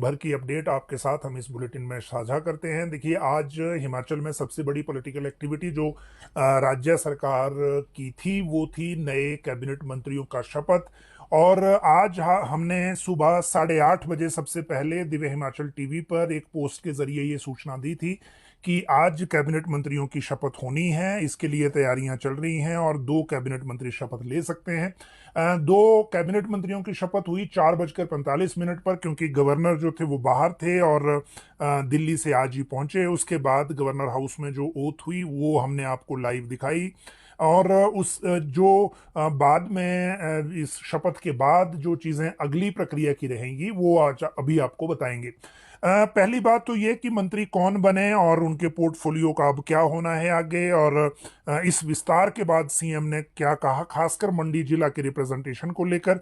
भर की अपडेट आपके साथ हम इस बुलेटिन में साझा करते हैं। देखिए, आज हिमाचल में सबसे बड़ी पॉलिटिकल एक्टिविटी जो राज्य सरकार की थी वो थी नए कैबिनेट मंत्रियों का शपथ। और आज हमने सुबह 8:30 बजे सबसे पहले दिव्य हिमाचल टीवी पर एक पोस्ट के जरिए ये सूचना दी थी कि आज कैबिनेट मंत्रियों की शपथ होनी है। इसके लिए तैयारियां चल रही हैं और 2 कैबिनेट मंत्री शपथ ले सकते हैं। 2 कैबिनेट मंत्रियों की शपथ हुई 4:45 पर, क्योंकि गवर्नर जो थे वो बाहर थे और दिल्ली से आज ही पहुंचे। उसके बाद गवर्नर हाउस में जो ओथ हुई वो हमने आपको लाइव दिखाई। और उस जो बाद में इस शपथ के बाद जो चीजें अगली प्रक्रिया की रहेंगी वो आज अभी आपको बताएंगे। पहली बात तो ये कि मंत्री कौन बने और उनके पोर्टफोलियो का अब क्या होना है आगे, और इस विस्तार के बाद सीएम ने क्या कहा, खासकर मंडी जिला के रिप्रेजेंटेशन को लेकर।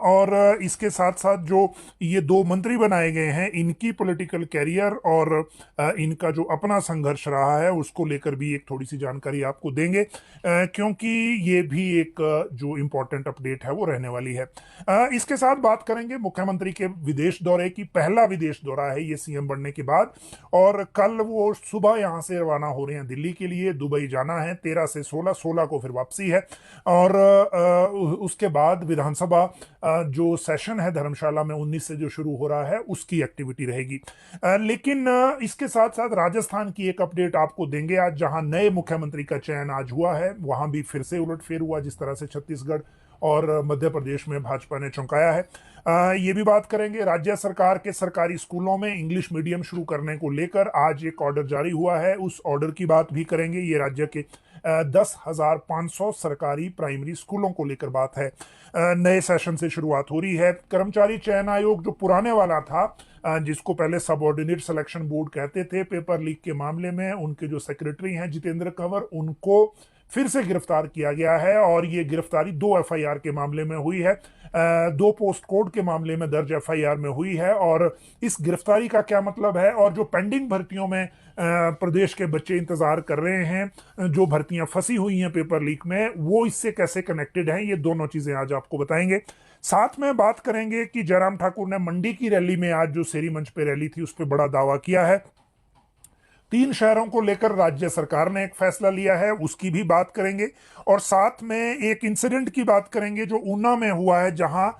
और इसके साथ साथ जो ये 2 मंत्री बनाए गए हैं इनकी पॉलिटिकल कैरियर और इनका जो अपना संघर्ष रहा है उसको लेकर भी एक थोड़ी सी जानकारी आपको देंगे, क्योंकि ये भी एक जो इम्पोर्टेंट अपडेट है वो रहने वाली है। इसके साथ बात करेंगे मुख्यमंत्री के विदेश दौरे की। पहला विदेश दौरा है ये सीएम बनने के बाद, और कल वो सुबह यहां से रवाना हो रहे हैं दिल्ली के लिए। दुबई जाना है 13 से 16, 16 को फिर वापसी है। और उसके बाद विधानसभा जो सेशन है धर्मशाला में 19 से जो शुरू हो रहा है उसकी एक्टिविटी रहेगी। लेकिन इसके साथ साथ राजस्थान की एक अपडेट आपको देंगे आज, जहां नए मुख्यमंत्री का चयन आज हुआ है। वहां भी फिर से उलटफेर हुआ, जिस तरह से छत्तीसगढ़ और मध्य प्रदेश में भाजपा ने चौंकाया है। ये भी बात करेंगे। राज्य सरकार के सरकारी स्कूलों में इंग्लिश मीडियम शुरू करने को लेकर आज एक ऑर्डर जारी हुआ है, उस ऑर्डर की बात भी करेंगे। ये राज्य के 10,500 सरकारी प्राइमरी स्कूलों को लेकर बात है। नए सेशन से शुरुआत हो रही है। कर्मचारी चयन आयोग जो पुराने वाला था, जिसको पहले सबऑर्डिनेट सिलेक्शन बोर्ड कहते थे, पेपर लीक के मामले में उनके जो सेक्रेटरी हैं जितेंद्र कंवर, उनको फिर से गिरफ्तार किया गया है। और ये गिरफ्तारी 2 एफआईआर के मामले में हुई है, 2 पोस्ट कोड के मामले में दर्ज एफआईआर में हुई है। और इस गिरफ्तारी का क्या मतलब है, और जो पेंडिंग भर्तियों में प्रदेश के बच्चे इंतजार कर रहे हैं, जो भर्तियां फंसी हुई हैं पेपर लीक में, वो इससे कैसे कनेक्टेड हैं, ये दोनों चीजें आज आपको बताएंगे। साथ में बात करेंगे कि जयराम ठाकुर ने मंडी की रैली में, आज जो सेरी मंच पे रैली थी, उस पर बड़ा दावा किया है। 3 शहरों को लेकर राज्य सरकार ने एक फैसला लिया है, उसकी भी बात करेंगे। और साथ में एक इंसिडेंट की बात करेंगे जो ऊना में हुआ है, जहां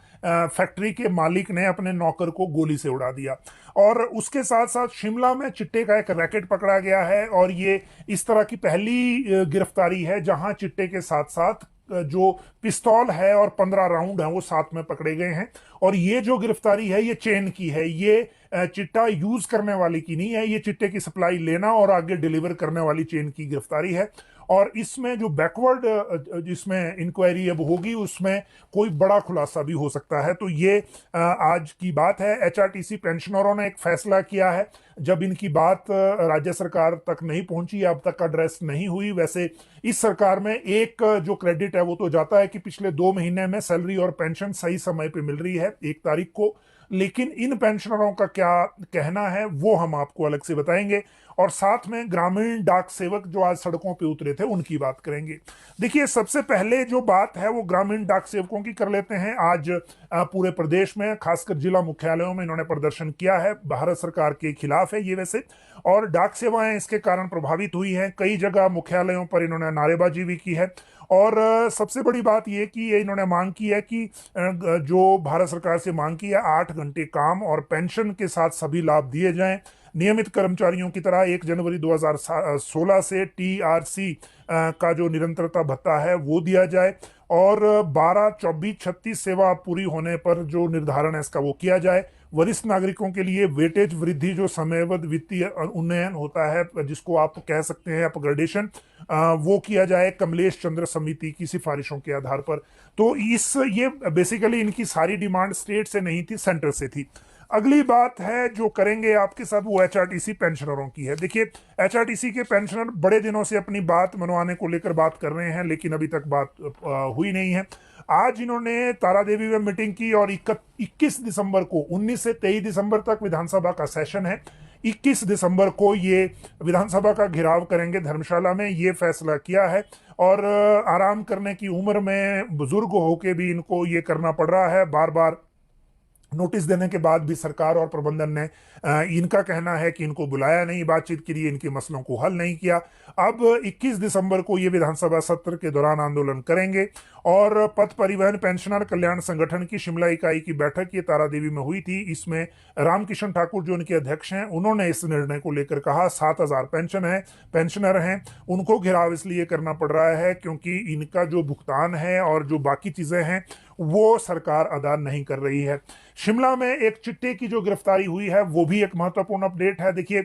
फैक्ट्री के मालिक ने अपने नौकर को गोली से उड़ा दिया। और उसके साथ साथ शिमला में चिट्टे का एक रैकेट पकड़ा गया है, और ये इस तरह की पहली गिरफ्तारी है जहां चिट्टे के साथ साथ जो पिस्तौल है और 15 राउंड है वो साथ में पकड़े गए हैं। और ये जो गिरफ्तारी है ये चेन की है, ये चिट्टा यूज करने वाली की नहीं है, ये चिट्टे की सप्लाई लेना और आगे डिलीवर करने वाली चेन की गिरफ्तारी है। और इसमें जो बैकवर्ड जिसमें इंक्वायरी अब होगी उसमें कोई बड़ा खुलासा भी हो सकता है। तो ये आज की बात है। एचआरटीसी पेंशनरों ने एक फैसला किया है। जब इनकी बात राज्य सरकार तक नहीं पहुंची, अब तक एड्रेस नहीं हुई। वैसे इस सरकार में एक जो क्रेडिट है वो तो जाता है कि पिछले 2 महीने में सैलरी और पेंशन सही समय पे मिल रही है, 1 तारीख को। लेकिन इन पेंशनरों का क्या कहना है वो हम आपको अलग से बताएंगे। और साथ में ग्रामीण डाक सेवक जो आज सड़कों पे उतरे थे उनकी बात करेंगे। देखिए, सबसे पहले जो बात है वो ग्रामीण डाक सेवकों की कर लेते हैं। आज पूरे प्रदेश में खासकर जिला मुख्यालयों में इन्होंने प्रदर्शन किया है। भारत सरकार के खिलाफ है ये वैसे, और डाक सेवाएं इसके कारण प्रभावित हुई हैं। कई जगह मुख्यालयों पर इन्होंने नारेबाजी भी की है। और सबसे बड़ी बात यह कि ये इन्होंने मांग की है कि जो भारत सरकार से मांग की है 8 घंटे काम और पेंशन के साथ सभी लाभ दिए जाएं। नियमित कर्मचारियों की तरह 1 जनवरी 2016 से टीआरसी का जो निरंतरता भत्ता है वो दिया जाए। और 12, 24, 36 सेवा पूरी होने पर जो निर्धारण है इसका वो किया जाए। वरिष्ठ नागरिकों के लिए वेटेज वृद्धि जो समयबद्ध वित्तीय उन्नयन होता है, जिसको आप कह सकते हैं अपग्रेडेशन, वो किया जाए कमलेश चंद्र समिति की सिफारिशों के आधार पर। तो ये बेसिकली इनकी सारी डिमांड स्टेट से नहीं थी, सेंटर से थी। अगली बात है जो करेंगे आपके साथ वो एचआरटीसी पेंशनरों की है। देखिए, एचआरटीसी के पेंशनर बड़े दिनों से अपनी बात मनवाने को लेकर बात कर रहे हैं, लेकिन अभी तक बात हुई नहीं है। आज इन्होंने तारादेवी में मीटिंग की और 21 दिसंबर को, 19 से 23 दिसंबर तक विधानसभा का सेशन है। 21 दिसंबर को ये विधानसभा का घेराव करेंगे धर्मशाला में, ये फैसला किया है। और आराम करने की उम्र में बुजुर्ग होके भी इनको ये करना पड़ रहा है, बार बार नोटिस देने के बाद भी सरकार और प्रबंधन ने इनका कहना है कि इनको बुलाया नहीं बातचीत के लिए, इनके मसलों को हल नहीं किया। अब 21 दिसंबर को ये विधानसभा सत्र के दौरान आंदोलन करेंगे। और पथ परिवहन पेंशनर कल्याण संगठन की शिमला इकाई की बैठक ये तारादेवी में हुई थी। इसमें रामकिशन ठाकुर जो उनके अध्यक्ष हैं, उन्होंने इस निर्णय को लेकर कहा 7,000 पेंशनर हैं, उनको घिराव इसलिए करना पड़ रहा है क्योंकि इनका जो भुगतान है और जो बाकी चीजें हैं वो सरकार अदा नहीं कर रही है। शिमला में एक चिट्टे की जो गिरफ्तारी हुई है वो भी एक महत्वपूर्ण अपडेट है। देखिए,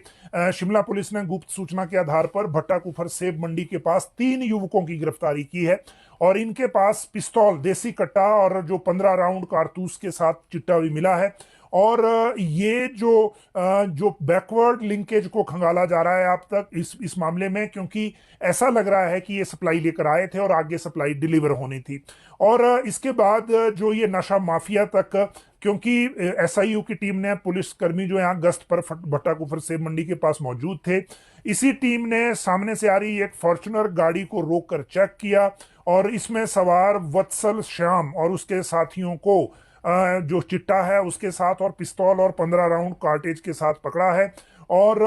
शिमला पुलिस ने गुप्त सूचना के आधार पर भट्टा कुफर सेब मंडी के पास 3 युवकों की गिरफ्तारी की है और इनके पास पिस्तौल, देसी कट्टा और जो 15 राउंड कारतूस के साथ चिट्टा भी मिला है। और ये जो बैकवर्ड लिंकेज को खंगाला जा रहा है अब तक इस मामले में, क्योंकि ऐसा लग रहा है कि ये सप्लाई लेकर आए थे और आगे सप्लाई डिलीवर होनी थी। और इसके बाद जो ये नशा माफिया तक, क्योंकि एसआईयू की टीम ने, पुलिसकर्मी जो यहाँ गश्त पर भट्टा कुफर सेब मंडी के पास मौजूद थे, इसी टीम ने सामने से आ रही एक फॉर्च्यूनर गाड़ी को रोककर चेक किया और इसमें सवार वत्सल श्याम और उसके साथियों को जो चिट्टा है उसके साथ और पिस्तौल और 15 राउंड कार्टेज के साथ पकड़ा है। और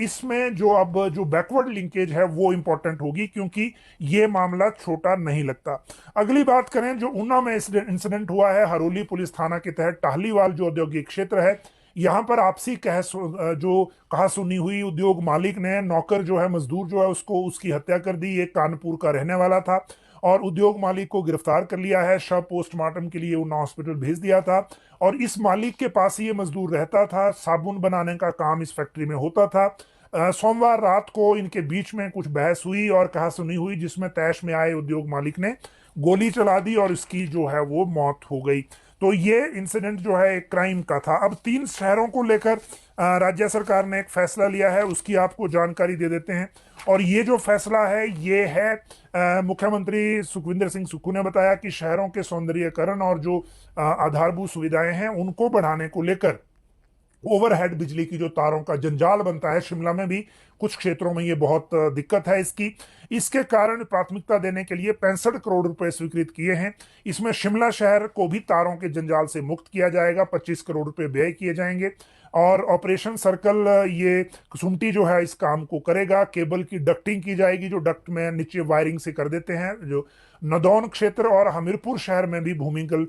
इसमें जो बैकवर्ड लिंकेज है वो इंपॉर्टेंट होगी, क्योंकि ये मामला छोटा नहीं लगता। अगली बात करें, जो ऊना में इंसिडेंट हुआ है, हरोली पुलिस थाना के तहत टाहलीवाल जो औद्योगिक क्षेत्र है, यहाँ पर आपसी जो कहा सुनी हुई, उद्योग मालिक ने नौकर जो है, मजदूर जो है, उसकी हत्या कर दी। ये कानपुर का रहने वाला था और उद्योग मालिक को गिरफ्तार कर लिया है। शव पोस्टमार्टम के लिए ऊना हॉस्पिटल भेज दिया था। और इस मालिक के पास ही ये मजदूर रहता था, साबुन बनाने का काम इस फैक्ट्री में होता था। सोमवार रात को इनके बीच में कुछ बहस हुई और कहा सुनी हुई, जिसमें तैश में आए उद्योग मालिक ने गोली चला दी और इसकी जो है वो मौत हो गई। तो ये इंसिडेंट जो है एक क्राइम का था। अब 3 शहरों को लेकर राज्य सरकार ने एक फैसला लिया है, उसकी आपको जानकारी दे देते हैं। और ये जो फैसला है ये है, मुख्यमंत्री सुखविंदर सिंह सुक्खू ने बताया कि शहरों के सौंदर्यीकरण और जो आधारभूत सुविधाएं हैं उनको बढ़ाने को लेकर ओवरहेड बिजली की जो तारों का जंजाल बनता है, शिमला में भी कुछ क्षेत्रों में ये बहुत दिक्कत है इसके कारण प्राथमिकता देने के लिए 65 करोड़ रुपए स्वीकृत किए हैं। इसमें शिमला शहर को भी तारों के जंजाल से मुक्त किया जाएगा, 25 करोड़ रुपए व्यय किए जाएंगे। और ऑपरेशन सर्कल, ये कसुमटी जो है इस काम को करेगा। केबल की डक्टिंग की जाएगी, जो डक्ट में नीचे वायरिंग से कर देते हैं। जो नदौन क्षेत्र और हमीरपुर शहर में भी भूमिगत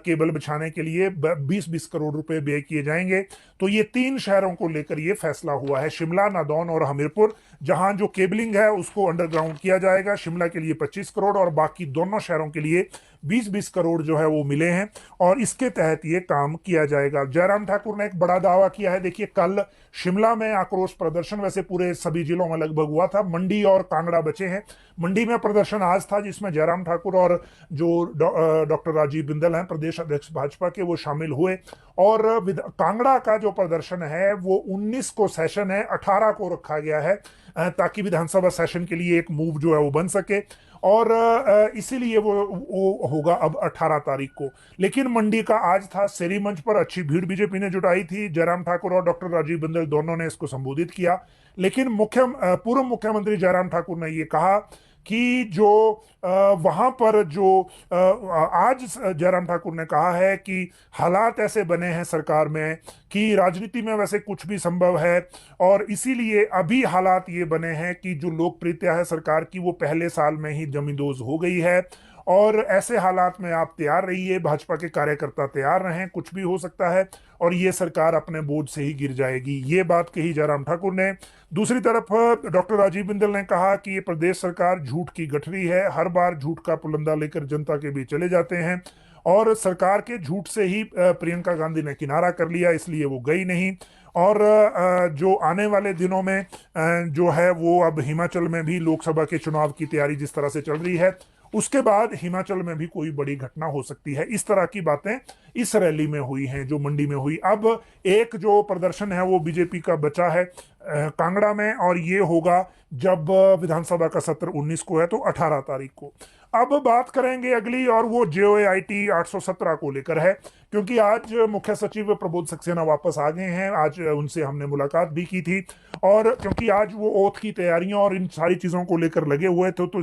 केबल बिछाने के लिए 20-20 करोड़ रुपए व्यय किए जाएंगे। तो ये 3 शहरों को लेकर ये फैसला हुआ है, शिमला, नदौन और हमीरपुर। जहां जो केबलिंग है उसको अंडरग्राउंड किया जाएगा। शिमला के लिए 25 करोड़ और बाकी दोनों शहरों के लिए 20-20 करोड़ जो है वो मिले हैं और इसके तहत ये काम किया जाएगा। जयराम ठाकुर ने एक बड़ा दावा किया है। देखिए, कल शिमला में आक्रोश प्रदर्शन, वैसे पूरे सभी जिलों में लगभग हुआ था, मंडी और कांगड़ा बचे हैं। मंडी में प्रदर्शन आज था, जिसमें जयराम ठाकुर और जो डॉक्टर राजीव बिंदल हैं, प्रदेश अध्यक्ष भाजपा के, वो शामिल हुए। और कांगड़ा का जो प्रदर्शन है वो 19 को सेशन है, 18 को रखा गया है ताकि विधानसभा सेशन के लिए एक मूव जो है वो बन सके। और इसीलिए वो होगा अब 18 तारीख को। लेकिन मंडी का आज था, सेरी मंच पर अच्छी भीड़ बीजेपी ने जुटाई थी। जयराम ठाकुर और डॉक्टर राजीव बिंदल दोनों ने इसको संबोधित किया। लेकिन पूर्व मुख्यमंत्री जयराम ठाकुर ने ये कहा कि जो वहां पर जो आज जयराम ठाकुर ने कहा है कि हालात ऐसे बने हैं सरकार में कि राजनीति में वैसे कुछ भी संभव है, और इसीलिए अभी हालात ये बने हैं कि जो लोकप्रियता है सरकार की वो पहले साल में ही जमींदोज हो गई है। और ऐसे हालात में आप तैयार रहिए, भाजपा के कार्यकर्ता तैयार रहें, कुछ भी हो सकता है और ये सरकार अपने बोझ से ही गिर जाएगी। ये बात कही जयराम ठाकुर ने। दूसरी तरफ डॉक्टर राजीव बिंदल ने कहा कि ये प्रदेश सरकार झूठ की गठरी है, हर बार झूठ का पुलंदा लेकर जनता के बीच चले जाते हैं और सरकार के झूठ से ही प्रियंका गांधी ने किनारा कर लिया, इसलिए वो गई नहीं। और जो आने वाले दिनों में जो है वो अब हिमाचल में भी लोकसभा के चुनाव की तैयारी जिस तरह से चल रही है, उसके बाद हिमाचल में भी कोई बड़ी घटना हो सकती है। इस तरह की बातें इस रैली में हुई हैं जो मंडी में हुई। अब एक जो प्रदर्शन है वो बीजेपी का बचा है कांगड़ा में, और ये होगा जब विधानसभा का सत्र 19 को है, तो 18 तारीख को। अब बात करेंगे अगली, और वो JOIT 817 को लेकर है, क्योंकि आज मुख्य सचिव प्रबोध सक्सेना वापस आ गए हैं। आज उनसे हमने मुलाकात भी की थी, और क्योंकि आज वो ओथ की तैयारियों और इन सारी चीजों को लेकर लगे हुए थे, तो